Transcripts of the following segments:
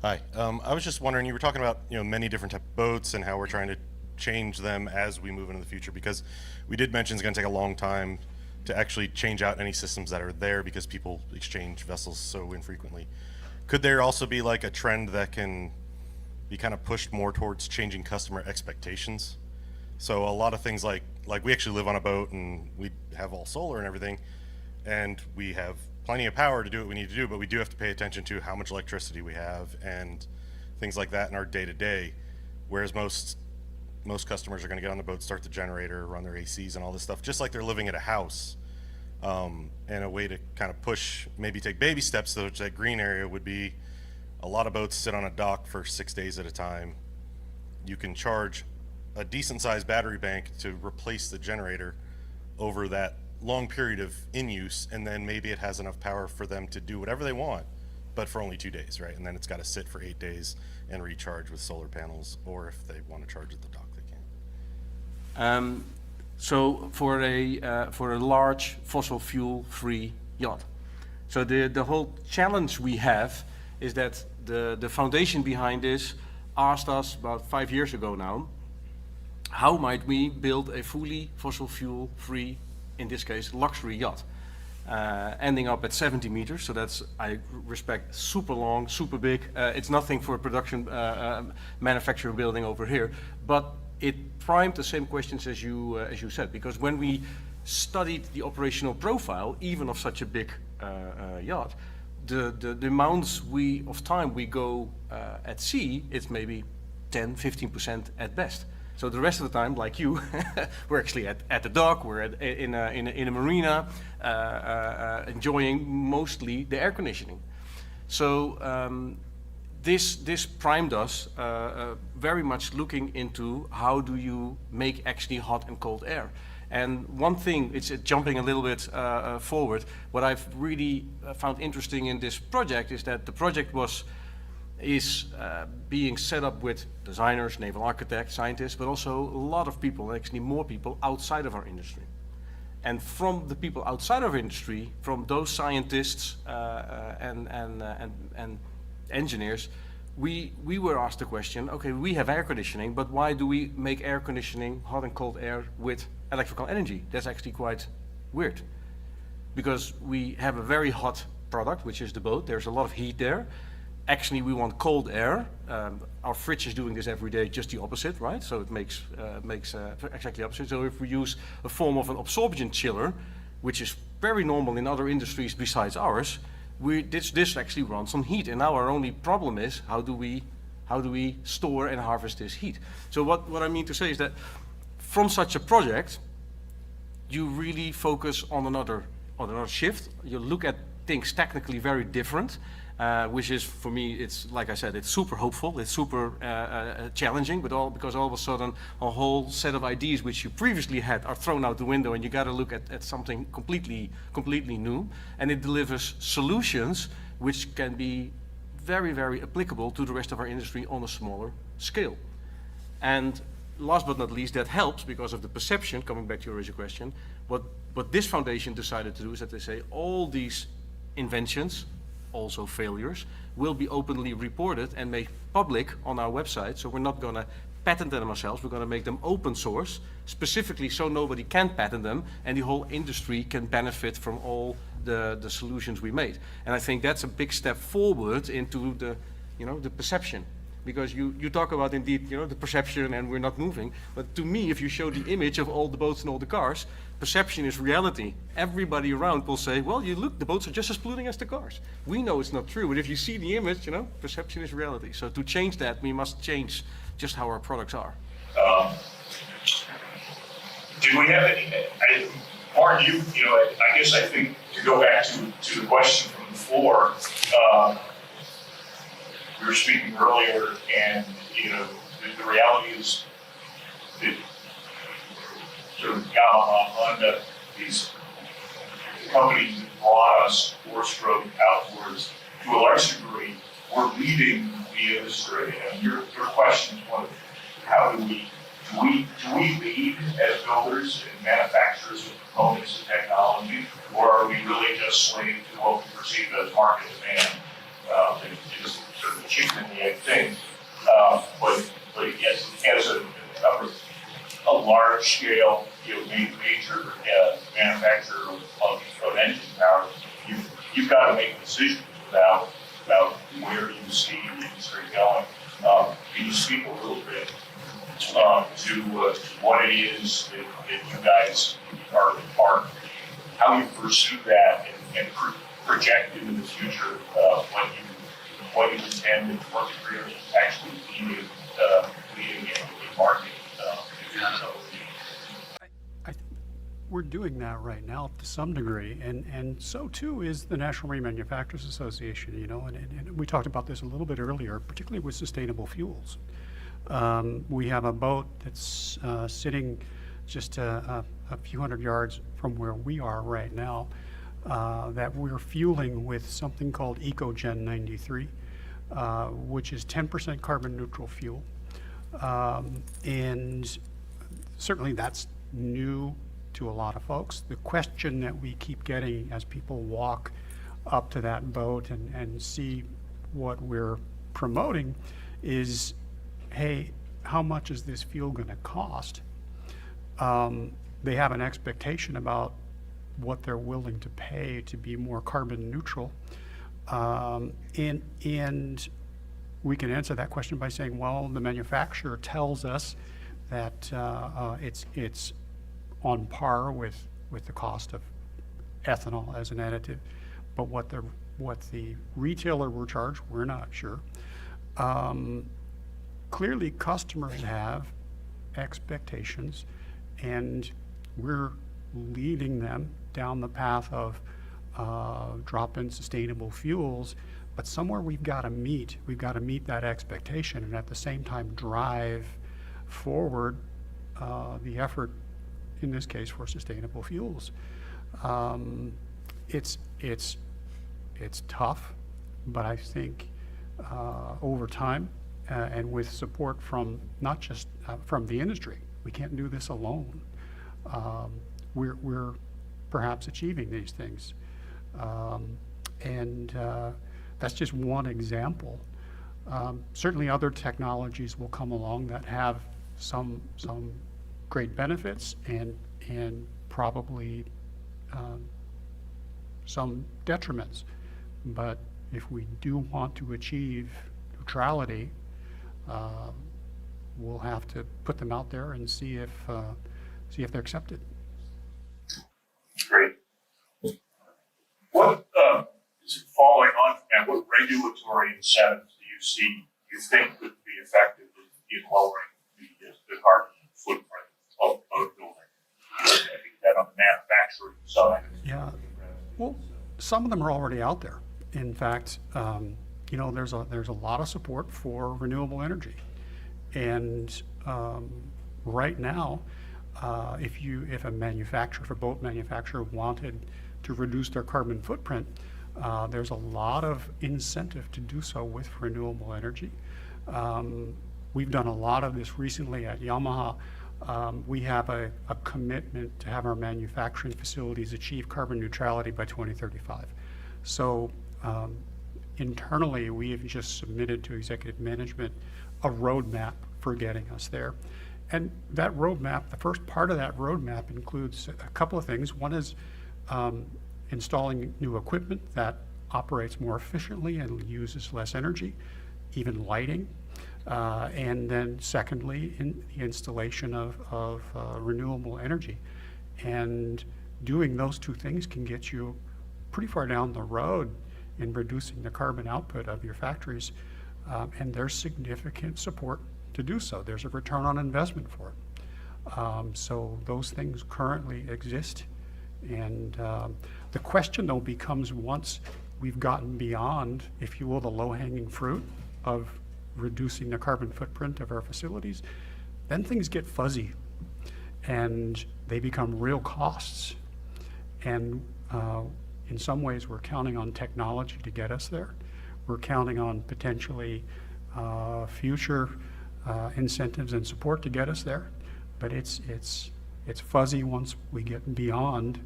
Hi. I was just wondering, you were talking about many different type of boats and how we're trying to change them as we move into the future, because we did mention it's going to take a long time to actually change out any systems that are there because people exchange vessels so infrequently. Could there also be like a trend that can be kind of pushed more towards changing customer expectations? So a lot of things like we actually live on a boat and we have all solar and everything, and we have plenty of power to do what we need to do, but we do have to pay attention to how much electricity we have and things like that in our day to day. Whereas most customers are going to get on the boat, start the generator, run their ACs and all this stuff, just like they're living at a house. And a way to kind of push, maybe take baby steps, though, to that green area would be a lot of boats sit on a dock for 6 days at a time. You can charge a decent sized battery bank to replace the generator over that long period of in use, and then maybe it has enough power for them to do whatever they want, but for only 2 days, right? And then it's got to sit for 8 days and recharge with solar panels, or if they want to charge at the dock, they can. So for a large fossil fuel free yacht, so the whole challenge we have is that the foundation behind this asked us about 5 years ago now, how might we build a fully fossil fuel free, in this case, luxury yacht, ending up at 70 meters. So that's, I respect, super long, super big. It's nothing for a production manufacturer building over here, but it primed the same questions as you said, because when we studied the operational profile, even of such a big yacht, the amounts of time we go at sea, it's maybe 10-15% at best. So the rest of the time, like you, we're actually at the dock, we're in a marina, enjoying mostly the air conditioning. So this primed us very much looking into how do you make actually hot and cold air. And one thing, it's jumping a little bit forward, what I've really found interesting in this project is that the project is being set up with designers, naval architects, scientists, but also a lot of people, actually more people outside of our industry. And from the people outside of our industry, from those scientists and engineers, we were asked the question, okay, we have air conditioning, but why do we make air conditioning, hot and cold air, with electrical energy? That's actually quite weird. Because we have a very hot product, which is the boat. There's a lot of heat there. Actually, we want cold air. Our fridge is doing this every day, just the opposite, right? So it makes exactly the opposite. So if we use a form of an absorption chiller, which is very normal in other industries besides ours, this actually runs on heat. And now our only problem is how do we store and harvest this heat? So what I mean to say is that from such a project, you really focus on another shift. You look at things technically very different. Which is, for me, it's like I said, it's super hopeful, it's super challenging, but because all of a sudden a whole set of ideas which you previously had are thrown out the window, and you got to look at something completely new, and it delivers solutions which can be very, very applicable to the rest of our industry on a smaller scale. And last but not least, that helps because of the perception, coming back to your original question, what this foundation decided to do is that they say all these inventions, also failures, will be openly reported and made public on our website. So we're not going to patent them ourselves, we're going to make them open source, specifically so nobody can patent them and the whole industry can benefit from all the solutions we made. And I think that's a big step forward into the perception. Because you talk about indeed the perception and we're not moving, but to me, if you show the image of all the boats and all the cars, perception is reality. Everybody around will say, well, you look, the boats are just as polluting as the cars. We know it's not true, but if you see the image, perception is reality. So to change that, we must change just how our products are. Do we have any, Martin, I guess I think to go back to the question from the floor, we were speaking earlier, and the reality is that sort of Yamaha, Honda, these companies that brought us four-stroke outboards to a large degree were leading the industry. And your question is one of how do we lead as builders and manufacturers of components and technology, or are we really just slave to what we perceive as market demand? It is sort of the chicken and the to what it is that you guys are how you pursue that and project into the future what you intend and what your career is actually leading in marketing. I think we're doing that right now to some degree, and so too is the National Marine Manufacturers Association, you know, and we talked about this a little bit earlier, particularly with sustainable fuels. We have a boat that's sitting just a few hundred yards from where we are right now that we're fueling with something called EcoGen 93, which is 10% carbon neutral fuel. And certainly that's new to a lot of folks. The question that we keep getting as people walk up to that boat and see what we're promoting is, hey, how much is this fuel going to cost? They have an expectation about what they're willing to pay to be more carbon neutral. And we can answer that question by saying, well, the manufacturer tells us that it's on par with the cost of ethanol as an additive, but what the retailer will charge, we're not sure. Clearly, customers have expectations, and we're leading them down the path of drop-in sustainable fuels, but somewhere we've got to meet that expectation, and at the same time drive forward the effort, in this case, for sustainable fuels. It's tough, but I think over time, and with support from not just from the industry, we can't do this alone. We're perhaps achieving these things, and that's just one example. Certainly, other technologies will come along that have some great benefits and probably some detriments. But if we do want to achieve neutrality, we'll have to put them out there and see if they're accepted. Great. What is following on from that? What regulatory incentives do you think would be effective in lowering the carbon footprint of boat building? I think that on the manufacturing side. Yeah. Well, some of them are already out there. In fact, you know, there's a lot of support for renewable energy, and right now, if a boat manufacturer wanted to reduce their carbon footprint, there's a lot of incentive to do so with renewable energy. We've done a lot of this recently at Yamaha. We have a commitment to have our manufacturing facilities achieve carbon neutrality by 2035. So internally, we have just submitted to executive management a roadmap for getting us there. And that roadmap, the first part of that roadmap includes a couple of things. One is installing new equipment that operates more efficiently and uses less energy, even lighting. And then secondly, the installation of renewable energy. And doing those two things can get you pretty far down the road in reducing the carbon output of your factories. And there's significant support to do so. There's a return on investment for it. So those things currently exist. And the question, though, becomes once we've gotten beyond, if you will, the low-hanging fruit of reducing the carbon footprint of our facilities, then things get fuzzy and they become real costs. And in some ways, we're counting on technology to get us there. We're counting on potentially future incentives and support to get us there. But it's fuzzy once we get beyond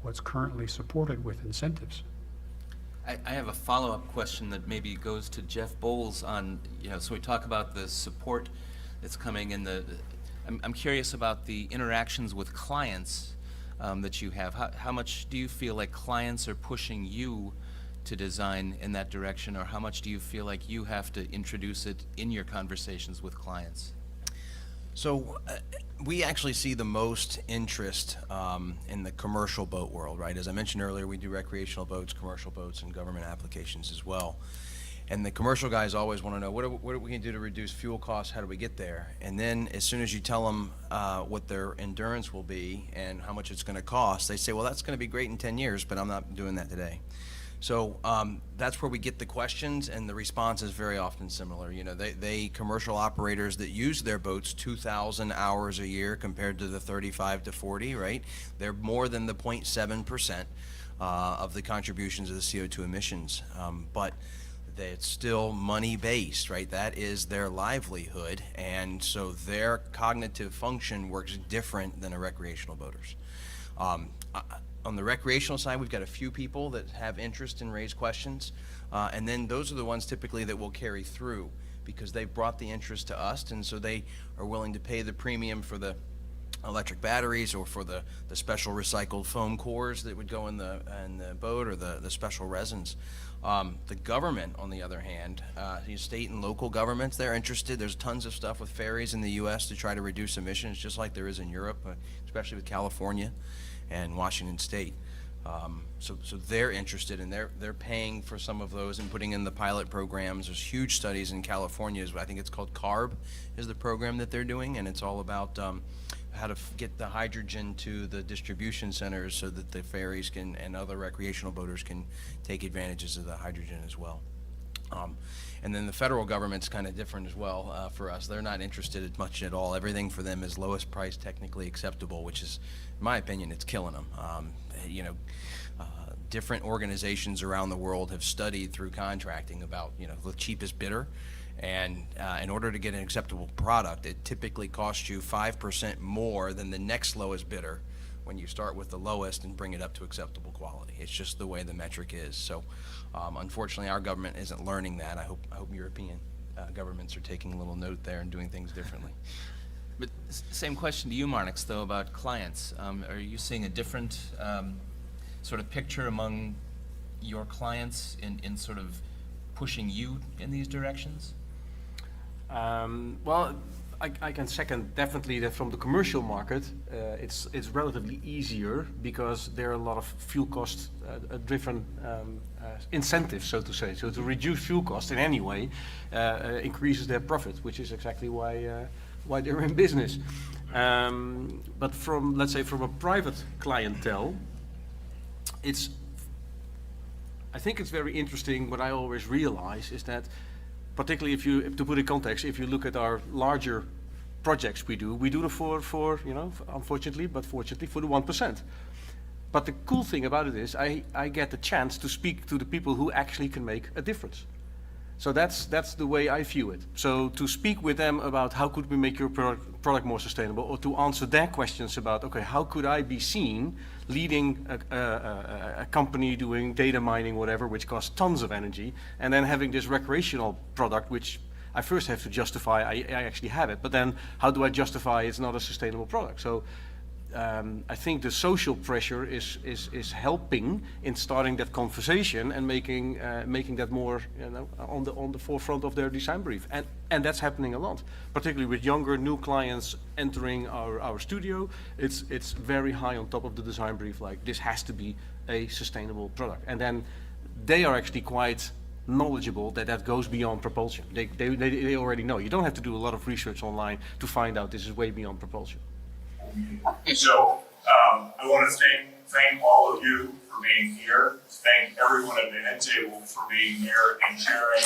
what's currently supported with incentives. I have a follow-up question that maybe goes to Jeff Bowles on, so we talk about the support that's coming in I'm curious about the interactions with clients that you have. How much do you feel like clients are pushing you to design in that direction, or how much do you feel like you have to introduce it in your conversations with clients? So we actually see the most interest in the commercial boat world, right? As I mentioned earlier, we do recreational boats, commercial boats, and government applications as well. And the commercial guys always want to know, what are we going to do to reduce fuel costs? How do we get there? And then as soon as you tell them what their endurance will be and how much it's going to cost, they say, well, that's going to be great in 10 years, but I'm not doing that today. So that's where we get the questions, and the response is very often similar. You know, they commercial operators that use their boats 2,000 hours a year compared to the 35 to 40, right? They're more than the 0.7% of the contributions of the CO2 emissions, but it's still money-based, right? That is their livelihood, and so their cognitive function works different than a recreational boater's. On the recreational side, we've got a few people that have interest and raise questions, and then those are the ones typically that will carry through because they've brought the interest to us, and so they are willing to pay the premium for the electric batteries or for the special recycled foam cores that would go in the boat, or the special resins. The government, on the other hand, the state and local governments, they're interested. There's tons of stuff with ferries in the U.S. to try to reduce emissions, just like there is in Europe, especially with California and Washington State. So they're interested, and they're paying for some of those and putting in the pilot programs. There's huge studies in California. I think it's called CARB is the program that they're doing, and it's all about how to get the hydrogen to the distribution centers so that the ferries can and other recreational boaters can take advantages of the hydrogen as well. And then the federal government's kind of different as well for us. They're not interested as much at all. Everything for them is lowest price technically acceptable, which is, in my opinion, it's killing them. Different organizations around the world have studied through contracting about, the cheapest bidder. And in order to get an acceptable product, it typically costs you 5% more than the next lowest bidder when you start with the lowest and bring it up to acceptable quality. It's just the way the metric is. So unfortunately, our government isn't learning that. I hope European governments are taking a little note there and doing things differently. But same question to you, Marnix, though, about clients. Are you seeing a different sort of picture among your clients in sort of pushing you in these directions? Well, I can second definitely that from the commercial market, it's relatively easier because there are a lot of fuel cost driven incentives, so to say. So to reduce fuel cost in any way increases their profit, which is exactly why they're in business. But from, let's say, from a private clientele, I think it's very interesting. What I always realize is that, particularly to put it in context, if you look at our larger projects we do them for unfortunately, but fortunately for the 1%. But the cool thing about it is I get the chance to speak to the people who actually can make a difference. So that's the way I view it. So to speak with them about how could we make your product more sustainable, or to answer their questions about, okay, how could I be seen leading a company doing data mining, whatever, which costs tons of energy, and then having this recreational product, which I first have to justify I actually have it, but then how do I justify it's not a sustainable product? So I think the social pressure is helping in starting that conversation and making that more on the forefront of their design brief, and that's happening a lot, particularly with younger new clients entering our studio. It's very high on top of the design brief, like this has to be a sustainable product, and then they are actually quite knowledgeable that goes beyond propulsion. They already know. You don't have to do a lot of research online to find out this is way beyond propulsion. So I want to thank all of you for being here. Thank everyone at the head table for being here and sharing.